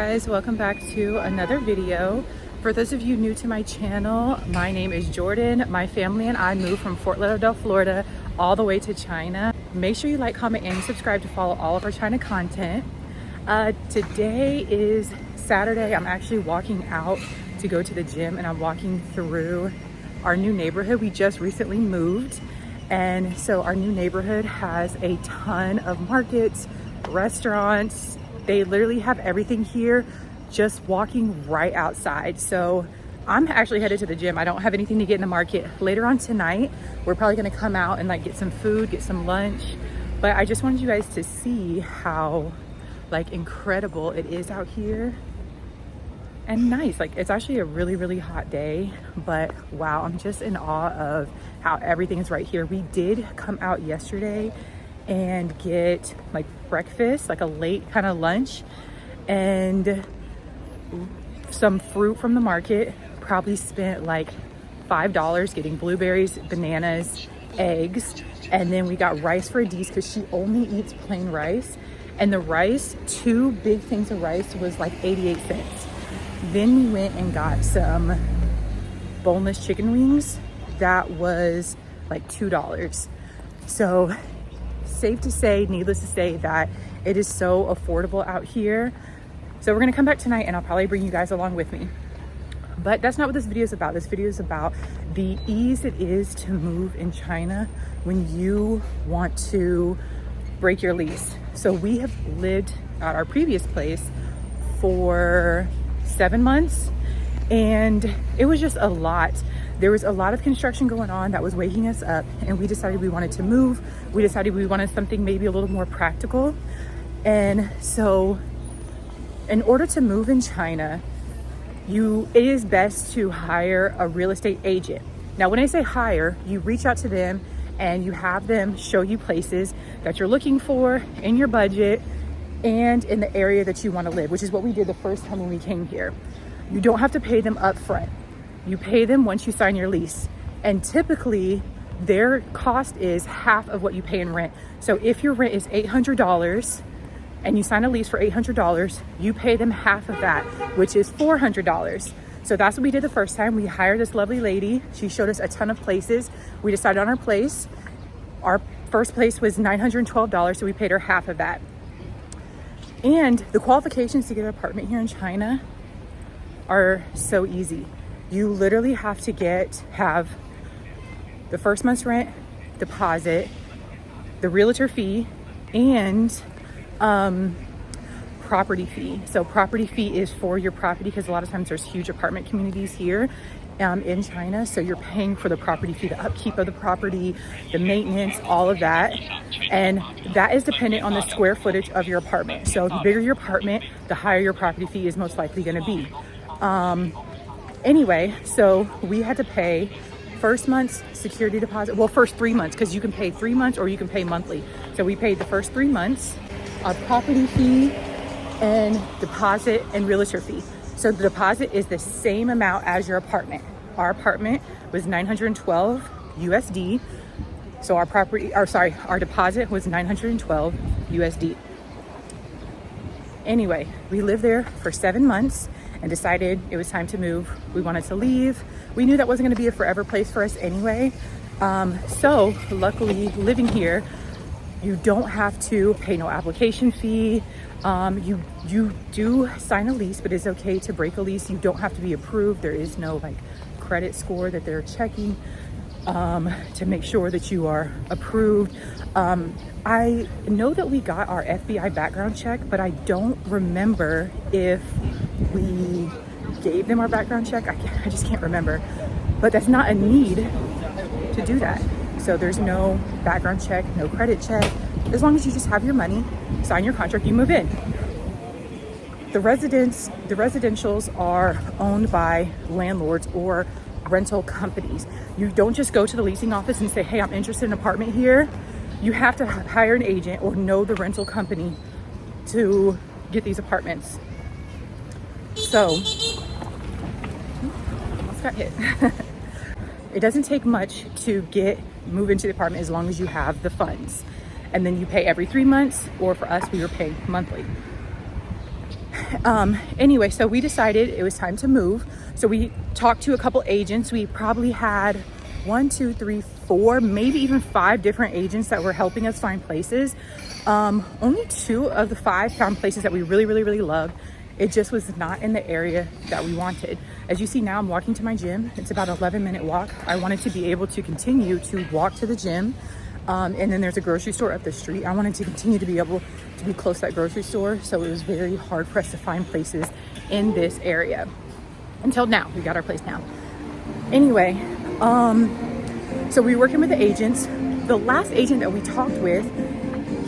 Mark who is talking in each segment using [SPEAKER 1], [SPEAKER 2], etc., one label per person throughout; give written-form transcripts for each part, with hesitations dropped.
[SPEAKER 1] guys, welcome back to another video. For those of you new to my channel, my name is Jordan. My family and I moved from Fort Lauderdale, Florida all the way to China. Make sure you like, comment, and subscribe to follow all of our China content. Today is Saturday. I'm actually walking out to go to the gym, and I'm walking through our new neighborhood. We just recently moved, and so our new neighborhood has a ton of markets, restaurants. They literally have everything here, just walking right outside. So I'm actually headed to the gym. I don't have anything to get in the market. Later on tonight, we're probably gonna come out and like get some food, get some lunch. But I just wanted you guys to see how like incredible it is out here and nice. Like it's actually a really, really hot day, but wow, I'm just in awe of how everything is right here. We did come out yesterday and get like breakfast, like a late kind of lunch, and some fruit from the market. Probably spent like $5 getting blueberries, bananas, eggs, and then we got rice for Adise because she only eats plain rice, and the rice, 2 big things of rice, was like 88 cents. Then we went and got some boneless chicken wings. That was like $2. So safe to say, needless to say, that it is so affordable out here. So we're gonna come back tonight and I'll probably bring you guys along with me. But that's not what this video is about. This video is about the ease it is to move in China when you want to break your lease. So we have lived at our previous place for 7 months, and it was just a lot. There was a lot of construction going on that was waking us up, and we decided we wanted to move. We decided we wanted something maybe a little more practical. And so in order to move in China, it is best to hire a real estate agent. Now, when I say hire, you reach out to them and you have them show you places that you're looking for in your budget and in the area that you want to live, which is what we did the first time when we came here. You don't have to pay them up front. You pay them once you sign your lease. And typically their cost is half of what you pay in rent. So if your rent is $800 and you sign a lease for $800, you pay them half of that, which is $400. So that's what we did the first time. We hired this lovely lady. She showed us a ton of places. We decided on our place. Our first place was $912, so we paid her half of that. And the qualifications to get an apartment here in China are so easy. You literally have to have the first month's rent, deposit, the realtor fee, and property fee. So property fee is for your property, because a lot of times there's huge apartment communities here in China. So you're paying for the property fee, the upkeep of the property, the maintenance, all of that. And that is dependent on the square footage of your apartment. So the bigger your apartment, the higher your property fee is most likely going to be. Anyway, so we had to pay first month's security deposit. Well, first 3 months, because you can pay 3 months or you can pay monthly. So we paid the first 3 months of property fee and deposit and realtor fee. So the deposit is the same amount as your apartment. Our apartment was $912 USD. So our deposit was $912 USD. Anyway, we lived there for 7 months and decided it was time to move. We wanted to leave. We knew that wasn't gonna be a forever place for us anyway. So luckily, living here, you don't have to pay no application fee. You do sign a lease, but it's okay to break a lease. You don't have to be approved. There is no like credit score that they're checking to make sure that you are approved. I know that we got our FBI background check, but I don't remember if we gave them our background check. I just can't remember, but that's not a need to do that. So there's no background check, no credit check. As long as you just have your money, sign your contract, you move in. The residentials are owned by landlords or rental companies. You don't just go to the leasing office and say, hey, I'm interested in an apartment here. You have to hire an agent or know the rental company to get these apartments. So, almost got hit. It doesn't take much to move into the apartment as long as you have the funds. And then you pay every 3 months, or for us, we were paying monthly. Anyway, so we decided it was time to move. So we talked to a couple agents. We probably had 1, 2, 3, 4, maybe even 5 different agents that were helping us find places. Only 2 of the 5 found places that we really loved. It just was not in the area that we wanted. As you see now, I'm walking to my gym. It's about an 11-minute walk. I wanted to be able to continue to walk to the gym. And then there's a grocery store up the street. I wanted to continue to be able to be close to that grocery store. So it was very hard for us to find places in this area. Until now, we got our place now. Anyway, so we were working with the agents. The last agent that we talked with,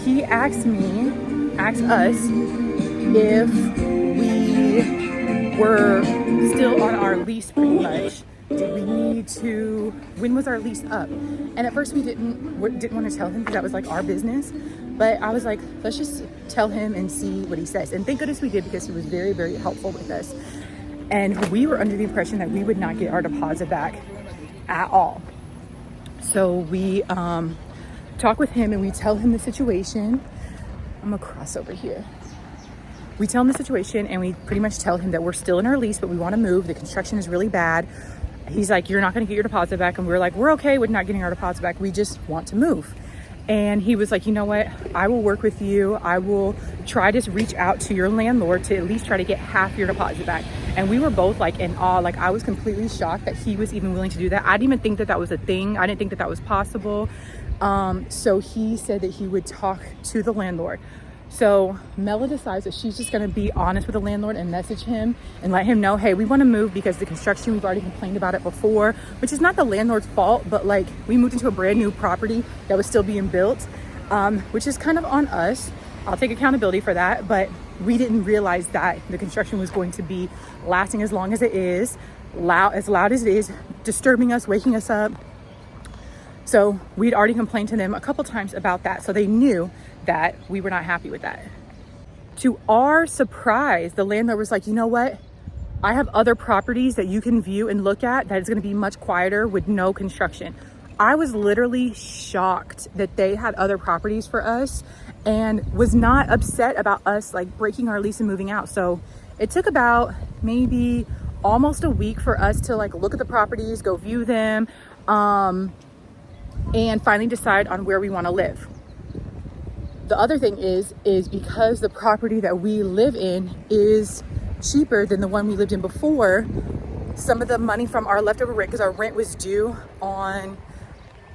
[SPEAKER 1] he asked us if we were still on our lease pretty much. Did we need to, when was our lease up? And at first we didn't want to tell him because that was like our business. But I was like, let's just tell him and see what he says. And thank goodness we did, because he was very helpful with us. And we were under the impression that we would not get our deposit back at all. So we talk with him and we tell him the situation. I'm gonna cross over here. We tell him the situation and we pretty much tell him that we're still in our lease, but we want to move. The construction is really bad. He's like, you're not going to get your deposit back. And we're like, we're okay with not getting our deposit back. We just want to move. And he was like, you know what? I will work with you. I will try to reach out to your landlord to at least try to get half your deposit back. And we were both like in awe. Like, I was completely shocked that he was even willing to do that. I didn't even think that that was a thing. I didn't think that that was possible. So he said that he would talk to the landlord. So Mela decides that she's just going to be honest with the landlord and message him and let him know, hey, we want to move because the construction, we've already complained about it before, which is not the landlord's fault, but like, we moved into a brand new property that was still being built, which is kind of on us. I'll take accountability for that, but we didn't realize that the construction was going to be lasting as long as it is, as loud as it is, disturbing us, waking us up. So we'd already complained to them a couple times about that. So they knew that we were not happy with that. To our surprise, the landlord was like, you know what? I have other properties that you can view and look at that is going to be much quieter with no construction. I was literally shocked that they had other properties for us and was not upset about us like breaking our lease and moving out. So it took about maybe almost a week for us to like look at the properties, go view them, and finally decide on where we want to live. The other thing is because the property that we live in is cheaper than the one we lived in before, some of the money from our leftover rent, because our rent was due on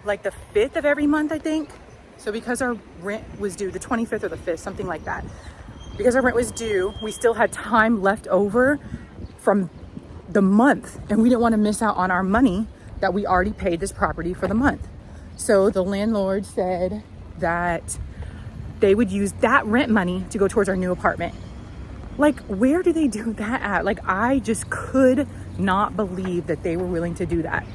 [SPEAKER 1] like the 5th of every month, I think. So because our rent was due the 25th or the 5th, something like that. Because our rent was due, we still had time left over from the month, and we didn't want to miss out on our money that we already paid this property for the month. So the landlord said that they would use that rent money to go towards our new apartment. Like, where do they do that at? Like, I just could not believe that they were willing to do that.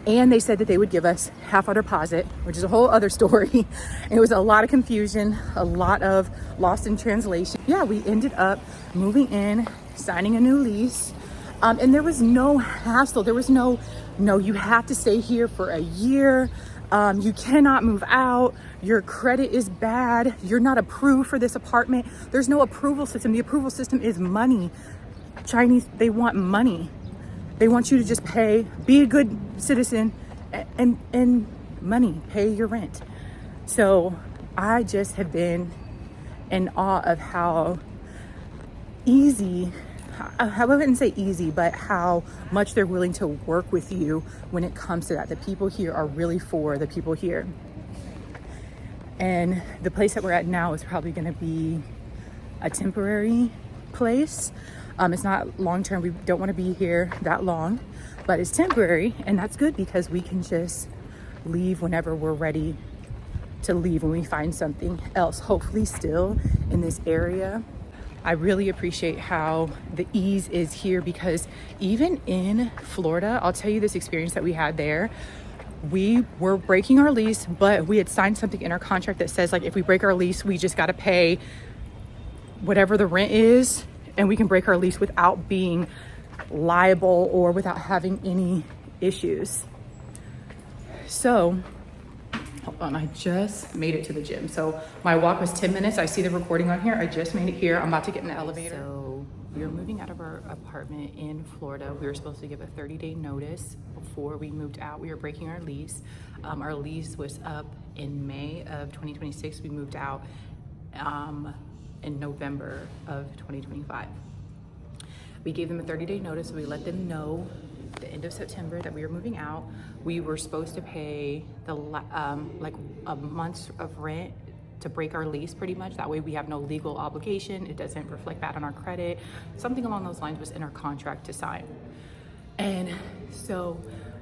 [SPEAKER 1] And they said that they would give us half our deposit, which is a whole other story. It was a lot of confusion, a lot of lost in translation. Yeah, we ended up moving in, signing a new lease. And there was no hassle. There was no, you have to stay here for a year. You cannot move out. Your credit is bad. You're not approved for this apartment. There's no approval system. The approval system is money. Chinese, they want money. They want you to just pay, be a good citizen, and money, pay your rent. So I just have been in awe of how easy, I wouldn't say easy, but how much they're willing to work with you when it comes to that. The people here are really for the people here. And the place that we're at now is probably going to be a temporary place. It's not long-term. We don't want to be here that long, but it's temporary, and that's good because we can just leave whenever we're ready to leave when we find something else, hopefully still in this area. I really appreciate how the ease is here, because even in Florida, I'll tell you this experience that we had there. We were breaking our lease, but we had signed something in our contract that says, like, if we break our lease, we just got to pay whatever the rent is, and we can break our lease without being liable or without having any issues. So Hold on, I just made it to the gym. So my walk was 10 minutes. I see the recording on here. I just made it here. I'm about to get in the elevator. So we are moving out of our apartment in Florida. We were supposed to give a 30-day notice before we moved out. We were breaking our lease. Our lease was up in May of 2026. We moved out in November of 2025. We gave them a 30-day notice. So we let them know the end of September that we were moving out. We were supposed to pay the like a month of rent to break our lease pretty much. That way we have no legal obligation. It doesn't reflect bad on our credit. Something along those lines was in our contract to sign. And so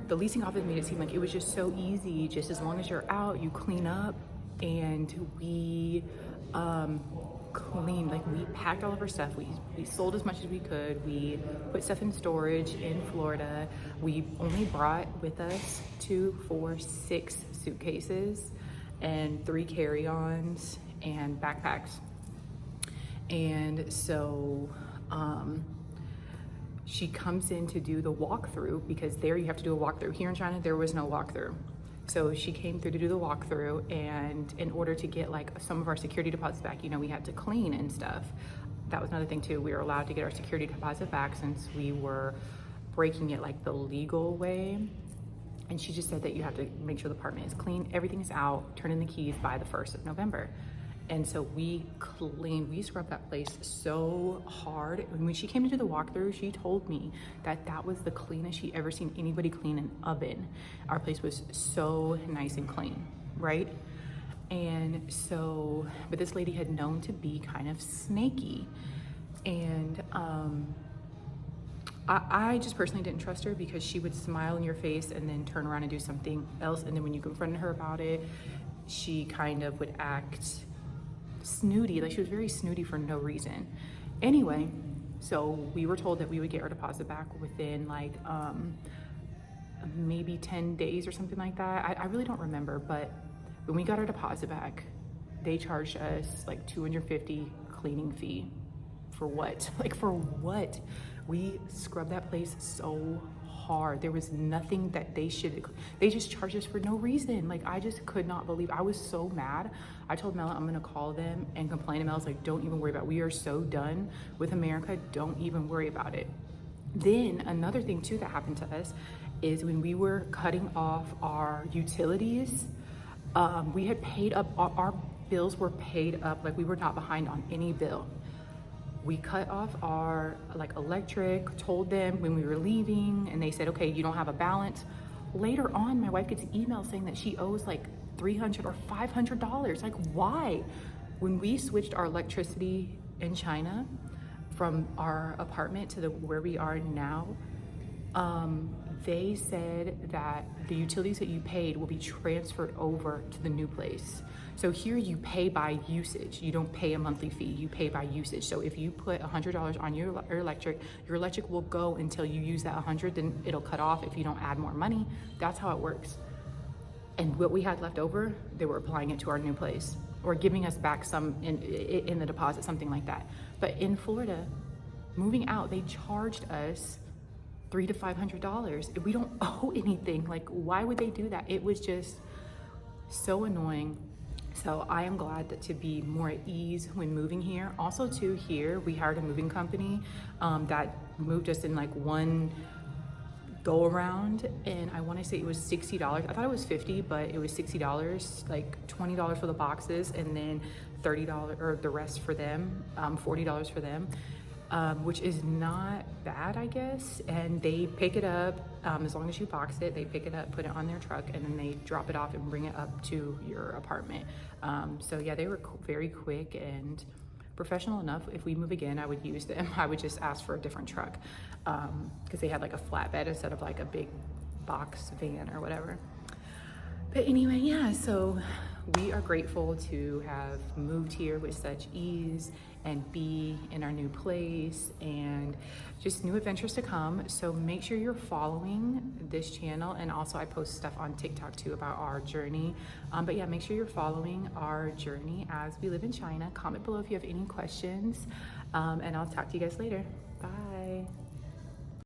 [SPEAKER 1] the leasing office made it seem like it was just so easy. Just as long as you're out, you clean up. And we cleaned, like we packed all of our stuff. We sold as much as we could. We put stuff in storage in Florida. We only brought with us 2, 4, 6 suitcases and 3 carry-ons and backpacks. And so she comes in to do the walkthrough, because there you have to do a walkthrough. Here in China, there was no walkthrough. So she came through to do the walkthrough, and in order to get like some of our security deposits back, you know, we had to clean and stuff. That was another thing too. We were allowed to get our security deposit back since we were breaking it like the legal way. And she just said that you have to make sure the apartment is clean, everything is out, turn in the keys by the 1st of November. And so we scrubbed that place so hard. When she came to do the walkthrough, she told me that that was the cleanest she ever seen anybody clean an oven. Our place was so nice and clean, right? And so, but this lady had known to be kind of snaky. And I just personally didn't trust her, because she would smile in your face and then turn around and do something else. And then when you confronted her about it, she kind of would act snooty, like she was very snooty for no reason. Anyway, so we were told that we would get our deposit back within like maybe 10 days or something like that. I really don't remember, but when we got our deposit back, they charged us like $250 cleaning fee. For what? Like for what? We scrubbed that place so hard. There was nothing that they just charged us for no reason. Like I just could not believe. I was so mad. I told Mela I'm gonna call them and complain. And Mela's like, don't even worry about it. We are so done with America. Don't even worry about it. Then another thing too that happened to us is when we were cutting off our utilities, we had paid up, our bills were paid up. Like we were not behind on any bill. We cut off our like electric, told them when we were leaving, and they said, okay, you don't have a balance. Later on, my wife gets an email saying that she owes like $300 or $500. Like why? When we switched our electricity in China from our apartment to where we are now, they said that the utilities that you paid will be transferred over to the new place. So here you pay by usage. You don't pay a monthly fee, you pay by usage. So if you put $100 on your electric will go until you use that 100, then it'll cut off if you don't add more money. That's how it works. And what we had left over, they were applying it to our new place or giving us back some in the deposit, something like that. But in Florida, moving out, they charged us $300 to $500. We don't owe anything. Like, why would they do that? It was just so annoying. So I am glad that to be more at ease when moving here. Also too, here we hired a moving company that moved us in like one go around, and I want to say it was $60. I thought it was $50, but it was $60, like $20 for the boxes, and then $30 or the rest for them, $40 for them. Which is not bad, I guess. And they pick it up, as long as you box it, they pick it up, put it on their truck, and then they drop it off and bring it up to your apartment. So yeah, they were very quick and professional enough. If we move again, I would use them. I would just ask for a different truck, because they had like a flatbed instead of like a big box van or whatever. But anyway, yeah, so we are grateful to have moved here with such ease and be in our new place and just new adventures to come. So make sure you're following this channel, and also I post stuff on TikTok too about our journey. But yeah, make sure you're following our journey as we live in China. Comment below if you have any questions, and I'll talk to you guys later. Bye.